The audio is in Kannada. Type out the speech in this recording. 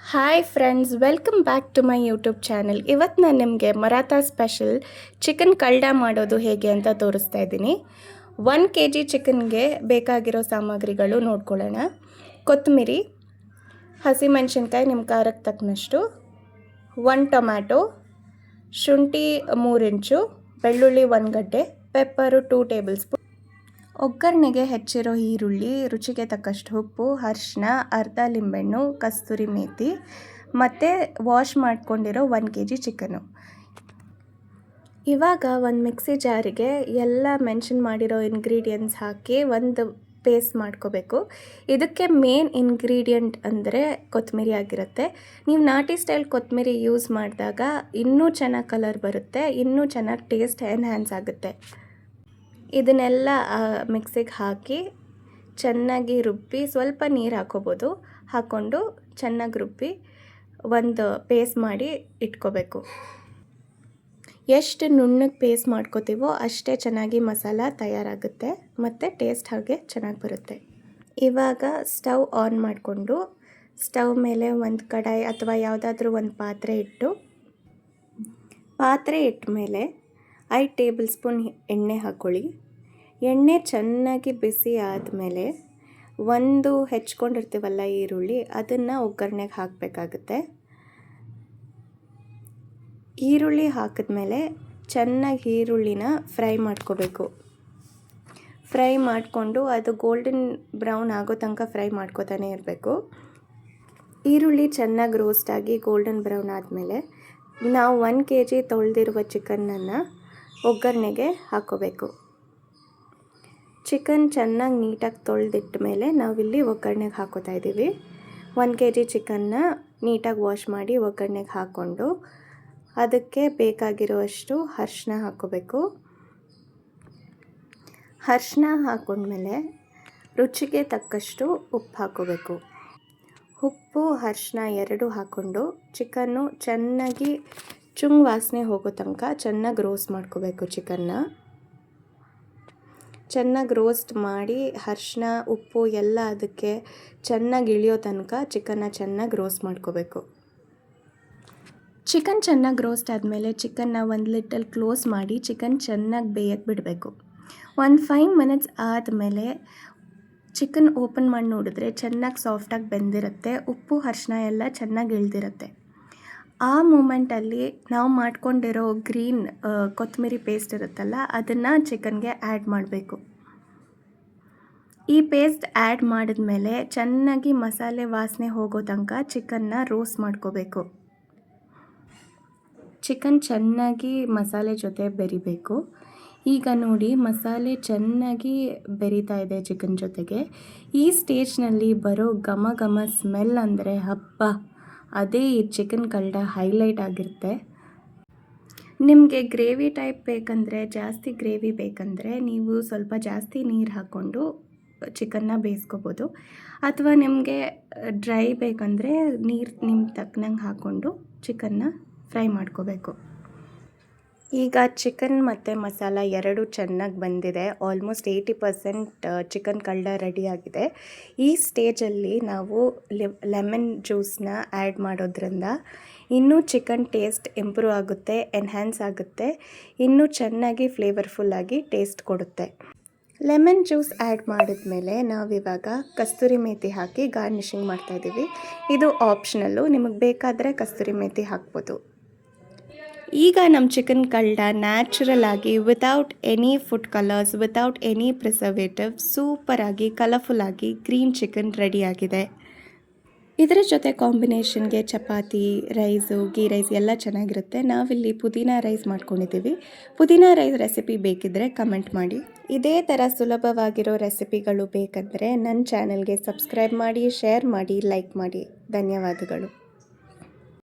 Hi friends, welcome back to my YouTube channel. ಇವತ್ತು ನಾನು ನಿಮಗೆ ಮರಾಠ ಸ್ಪೆಷಲ್ ಚಿಕನ್ ಕಲ್ಡ ಮಾಡೋದು ಹೇಗೆ ಅಂತ ತೋರಿಸ್ತಾ ಇದ್ದೀನಿ. 1 kg ಚಿಕನ್ಗೆ ಬೇಕಾಗಿರೋ ಸಾಮಗ್ರಿಗಳು ನೋಡ್ಕೊಳ್ಳೋಣ. ಕೊತ್ತಂಬರಿ, ಹಸಿಮೆಣಸಿನ್ಕಾಯಿ ನಿಮ್ಮ ಖಾರಕ್ಕೆ ತಕ್ಕನಷ್ಟು, 1 ಟೊಮ್ಯಾಟೊ, ಶುಂಠಿ 3 ಇಂಚು, ಬೆಳ್ಳುಳ್ಳಿ 1 ಗಡ್ಡೆ, ಪೆಪ್ಪರು 2 ಟೇಬಲ್ ಸ್ಪೂನ್, ಒಗ್ಗರಣೆಗೆ ಹೆಚ್ಚಿರೋ ಈರುಳ್ಳಿ, ರುಚಿಗೆ ತಕ್ಕಷ್ಟು ಉಪ್ಪು, ಅರಿಶಿನ, ಅರ್ಧ ಲಿಂಬೆಹಣ್ಣು, ಕಸ್ತೂರಿ ಮೇಥಿ ಮತ್ತು ವಾಶ್ ಮಾಡ್ಕೊಂಡಿರೋ 1 kg ಚಿಕನ್ನು. ಇವಾಗ ಒಂದು ಮಿಕ್ಸಿ ಜಾರಿಗೆ ಎಲ್ಲ ಮೆನ್ಷನ್ ಮಾಡಿರೋ ಇಂಗ್ರೀಡಿಯೆಂಟ್ಸ್ ಹಾಕಿ ಒಂದು ಪೇಸ್ಟ್ ಮಾಡ್ಕೋಬೇಕು. ಇದಕ್ಕೆ ಮೇನ್ ಇಂಗ್ರೀಡಿಯೆಂಟ್ ಅಂದರೆ ಕೊತ್ತಂಬರಿ ಆಗಿರುತ್ತೆ. ನೀವು ನಾಟಿ ಸ್ಟೈಲ್ ಕೊತ್ತಂಬರಿ ಯೂಸ್ ಮಾಡಿದಾಗ ಇನ್ನೂ ಚೆನ್ನಾಗಿ ಕಲರ್ ಬರುತ್ತೆ, ಇನ್ನೂ ಚೆನ್ನಾಗಿ ಟೇಸ್ಟ್ ಎನ್ಹ್ಯಾನ್ಸ್ ಆಗುತ್ತೆ. ಇದನ್ನೆಲ್ಲ ಮಿಕ್ಸಿಗೆ ಹಾಕಿ ಚೆನ್ನಾಗಿ ರುಬ್ಬಿ, ಸ್ವಲ್ಪ ನೀರು ಹಾಕ್ಕೋಬೋದು, ಹಾಕ್ಕೊಂಡು ಚೆನ್ನಾಗಿ ರುಬ್ಬಿ ಒಂದು ಪೇಸ್ಟ್ ಮಾಡಿ ಇಟ್ಕೋಬೇಕು. ಎಷ್ಟು ನುಣ್ಣಗೆ ಪೇಸ್ಟ್ ಮಾಡ್ಕೋತೀವೋ ಅಷ್ಟೇ ಚೆನ್ನಾಗಿ ಮಸಾಲ ತಯಾರಾಗುತ್ತೆ ಮತ್ತು ಟೇಸ್ಟ್ ಹಾಗೆ ಚೆನ್ನಾಗಿ ಬರುತ್ತೆ. ಇವಾಗ ಸ್ಟವ್ ಆನ್ ಮಾಡಿಕೊಂಡು ಸ್ಟವ್ ಮೇಲೆ ಒಂದು ಕಡಾಯಿ ಅಥವಾ ಯಾವುದಾದ್ರೂ ಒಂದು ಪಾತ್ರೆ ಇಟ್ಟ ಮೇಲೆ 5 ಟೇಬಲ್ ಸ್ಪೂನ್ ಎಣ್ಣೆ ಹಾಕ್ಕೊಳ್ಳಿ. ಎಣ್ಣೆ ಚೆನ್ನಾಗಿ ಬಿಸಿ ಆದಮೇಲೆ ಒಂದು ಹೆಚ್ಕೊಂಡಿರ್ತೀವಲ್ಲ ಈರುಳ್ಳಿ, ಅದನ್ನು ಒಗ್ಗರಣೆಗೆ ಹಾಕಬೇಕಾಗುತ್ತೆ. ಈರುಳ್ಳಿ ಹಾಕಿದ್ಮೇಲೆ ಚೆನ್ನಾಗಿ ಈರುಳ್ಳಿನ ಫ್ರೈ ಮಾಡ್ಕೋಬೇಕು. ಫ್ರೈ ಮಾಡಿಕೊಂಡು ಅದು ಗೋಲ್ಡನ್ ಬ್ರೌನ್ ಆಗೋ ತನಕ ಫ್ರೈ ಮಾಡ್ಕೋತಾನೆ ಇರಬೇಕು. ಈರುಳ್ಳಿ ಚೆನ್ನಾಗಿ ರೋಸ್ಟ್ ಆಗಿ ಗೋಲ್ಡನ್ ಬ್ರೌನ್ ಆದಮೇಲೆ ನಾವು 1 kg ತೊಳೆದಿರುವ ಚಿಕನನ್ನು ಒಗ್ಗರಣೆಗೆ ಹಾಕ್ಕೋಬೇಕು. ಚಿಕನ್ ಚೆನ್ನಾಗಿ ನೀಟಾಗಿ ತೊಳೆದಿಟ್ಟ ಮೇಲೆ ನಾವಿಲ್ಲಿ ಒಗ್ಗರಣೆಗೆ ಹಾಕೋತಾ ಇದ್ದೀವಿ. 1 kg ಚಿಕನ್ನ ನೀಟಾಗಿ ವಾಶ್ ಮಾಡಿ ಒಗ್ಗರಣೆಗೆ ಹಾಕ್ಕೊಂಡು ಅದಕ್ಕೆ ಬೇಕಾಗಿರುವಷ್ಟು ಅರಿಶಿನ ಹಾಕ್ಕೋಬೇಕು. ಅರಿಶಿನ ಹಾಕ್ಕೊಂಡ್ಮೇಲೆ ರುಚಿಗೆ ತಕ್ಕಷ್ಟು ಉಪ್ಪು ಹಾಕ್ಕೋಬೇಕು. ಉಪ್ಪು ಅರಿಶಿನ 2 ಹಾಕ್ಕೊಂಡು ಚಿಕನ್ನು ಚೆನ್ನಾಗಿ ವಾಸನೆ ಹೋಗೋ ತನಕ ಚೆನ್ನಾಗಿ ರೋಸ್ಟ್ ಮಾಡ್ಕೋಬೇಕು. ಚಿಕನ್ನ ಚೆನ್ನಾಗಿ ರೋಸ್ಟ್ ಮಾಡಿ ಅರಿಶಿನ ಉಪ್ಪು ಎಲ್ಲ ಅದಕ್ಕೆ ಚೆನ್ನಾಗಿ ಇಳಿಯೋ ತನಕ ಚಿಕನ್ನ ಚೆನ್ನಾಗಿ ರೋಸ್ಟ್ ಮಾಡ್ಕೋಬೇಕು. ಚಿಕನ್ ಚೆನ್ನಾಗಿ ರೋಸ್ಟ್ ಆದಮೇಲೆ ಚಿಕನ್ನ ಒಂದು ಲಿಟ್ಟಲ್ಲಿ ಕ್ಲೋಸ್ ಮಾಡಿ ಚಿಕನ್ ಚೆನ್ನಾಗಿ ಬೇಯಕ್ಕೆ ಬಿಡಬೇಕು. ಒಂದು 5 ಮಿನಿಟ್ಸ್ ಆದಮೇಲೆ ಚಿಕನ್ ಓಪನ್ ಮಾಡಿ ನೋಡಿದ್ರೆ ಚೆನ್ನಾಗಿ ಸಾಫ್ಟಾಗಿ ಬೆಂದಿರುತ್ತೆ, ಉಪ್ಪು ಅರಿಶಿನ ಎಲ್ಲ ಚೆನ್ನಾಗಿ ಇಳಿದಿರುತ್ತೆ. ಆ ಮೂಮೆಂಟಲ್ಲಿ ನಾವು ಮಾಡ್ಕೊಂಡಿರೋ ಗ್ರೀನ್ ಕೊತ್ತಂಬರಿ ಪೇಸ್ಟ್ ಇರುತ್ತಲ್ಲ, ಅದನ್ನು ಚಿಕನ್ಗೆ ಆ್ಯಡ್ ಮಾಡಬೇಕು. ಈ ಪೇಸ್ಟ್ ಆ್ಯಡ್ ಮಾಡಿದ್ಮೇಲೆ ಚೆನ್ನಾಗಿ ಮಸಾಲೆ ವಾಸನೆ ಹೋಗೋ ತನಕ ಚಿಕನ್ನ ರೋಸ್ಟ್ ಮಾಡ್ಕೋಬೇಕು. ಚಿಕನ್ ಚೆನ್ನಾಗಿ ಮಸಾಲೆ ಜೊತೆ ಬೆರಿಬೇಕು. ಈಗ ನೋಡಿ, ಮಸಾಲೆ ಚೆನ್ನಾಗಿ ಬೆರೀತಾ ಇದೆ ಚಿಕನ್ ಜೊತೆಗೆ. ಈ ಸ್ಟೇಜ್ನಲ್ಲಿ ಬರೋ ಘಮ ಘಮ ಸ್ಮೆಲ್ ಅಂದರೆ ಹಬ್ಬ, ಅದೇ ಈ ಚಿಕನ್ ಕಲ್ಡ ಹೈಲೈಟ್ ಆಗಿರುತ್ತೆ. ನಿಮಗೆ ಗ್ರೇವಿ ಟೈಪ್ ಬೇಕಂದರೆ, ಜಾಸ್ತಿ ಗ್ರೇವಿ ಬೇಕಂದರೆ ನೀವು ಸ್ವಲ್ಪ ಜಾಸ್ತಿ ನೀರು ಹಾಕ್ಕೊಂಡು ಚಿಕನ್ನ ಬೇಯಿಸ್ಕೋಬೋದು. ಅಥವಾ ನಿಮಗೆ ಡ್ರೈ ಬೇಕಂದರೆ ನೀರು ನಿಮ್ಗೆ ತಕ್ಕನಂಗೆ ಹಾಕ್ಕೊಂಡು ಚಿಕನ್ನ ಫ್ರೈ ಮಾಡ್ಕೋಬೇಕು. ಈಗ ಚಿಕನ್ ಮತ್ತು ಮಸಾಲ 2 ಚೆನ್ನಾಗಿ ಬಂದಿದೆ. ಆಲ್ಮೋಸ್ಟ್ 80% ಚಿಕನ್ ಕಲ್ಡ ರೆಡಿಯಾಗಿದೆ. ಈ ಸ್ಟೇಜಲ್ಲಿ ನಾವು ಲೆಮನ್ ಜ್ಯೂಸನ್ನ ಆ್ಯಡ್ ಮಾಡೋದ್ರಿಂದ ಇನ್ನೂ ಚಿಕನ್ ಟೇಸ್ಟ್ ಇಂಪ್ರೂವ್ ಆಗುತ್ತೆ, ಎನ್ಹ್ಯಾನ್ಸ್ ಆಗುತ್ತೆ, ಇನ್ನೂ ಚೆನ್ನಾಗಿ ಫ್ಲೇವರ್ಫುಲ್ಲಾಗಿ ಟೇಸ್ಟ್ ಕೊಡುತ್ತೆ. ಲೆಮನ್ ಜ್ಯೂಸ್ ಆ್ಯಡ್ ಮಾಡಿದ್ಮೇಲೆ ನಾವಿವಾಗ ಕಸ್ತೂರಿ ಮೇಥಿ ಹಾಕಿ ಗಾರ್ನಿಷಿಂಗ್ ಮಾಡ್ತಾಯಿದ್ದೀವಿ. ಇದು ಆಪ್ಷನಲ್ಲು, ನಿಮಗೆ ಬೇಕಾದರೆ ಕಸ್ತೂರಿ ಮೇಥಿ ಹಾಕ್ಬೋದು. ಈಗ ನಮ್ಮ ಚಿಕನ್ ಕಲ್ಡ ನ್ಯಾಚುರಲ್ ಆಗಿ, without any food colours, without any preservative, ಸೂಪರಾಗಿ ಕಲರ್ಫುಲ್ಲಾಗಿ ಗ್ರೀನ್ ಚಿಕನ್ ರೆಡಿಯಾಗಿದೆ. ಇದರ ಜೊತೆ ಕಾಂಬಿನೇಷನ್ಗೆ ಚಪಾತಿ, ರೈಸು, ಗೀ ರೈಸ್ ಎಲ್ಲ ಚೆನ್ನಾಗಿರುತ್ತೆ. ನಾವಿಲ್ಲಿ ಪುದೀನ ರೈಸ್ ಮಾಡ್ಕೊಂಡಿದ್ದೀವಿ. ಪುದೀನ ರೈಸ್ ರೆಸಿಪಿ ಬೇಕಿದ್ದರೆ ಕಮೆಂಟ್ ಮಾಡಿ. ಇದೇ ಥರ ಸುಲಭವಾಗಿರೋ ರೆಸಿಪಿಗಳು ಬೇಕಂದರೆ ನನ್ನ ಚಾನಲ್ಗೆ ಸಬ್ಸ್ಕ್ರೈಬ್ ಮಾಡಿ, ಶೇರ್ ಮಾಡಿ, ಲೈಕ್ ಮಾಡಿ. ಧನ್ಯವಾದಗಳು.